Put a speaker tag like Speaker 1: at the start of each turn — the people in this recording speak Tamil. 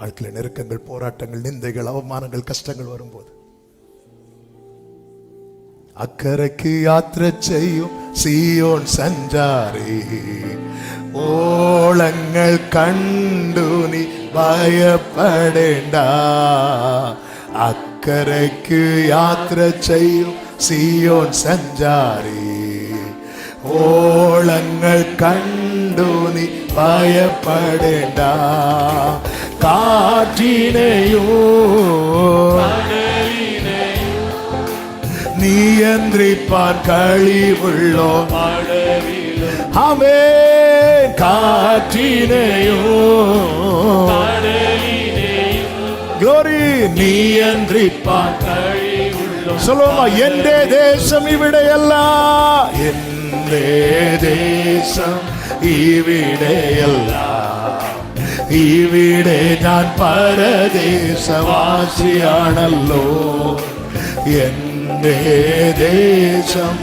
Speaker 1: வாழ்க்கையில் நெருக்கங்கள், போராட்டங்கள், நிந்தைகள், அவமானங்கள், கஷ்டங்கள் வரும்போது அக்கறைக்கு யாத்திரை செய்யும் சீயோன் சஞ்சாரி, ஓளங்கள் கண்டு நீ பயப்படேண்டா. அக்கறைக்கு யாத்திரை செய்யும் சீயோன் சஞ்சாரி, ஓளங்கள் கண்டு நீ பயப்படேண்டா. காற்றினையும் நியந்திரிப்பான் கழிவுள்ளோ அவன். காற்றினையும் க்ளோரி நியந்திரிப்பான் கழிவுள்ளோ. சொல்லுமா, எந்த தேசம் இவிடையெல்லாம், எந்த தேசம் இவிடையெல்லாம், இவிடே நான் பரதேசவாசியானல்லோ. எந்த தேசம்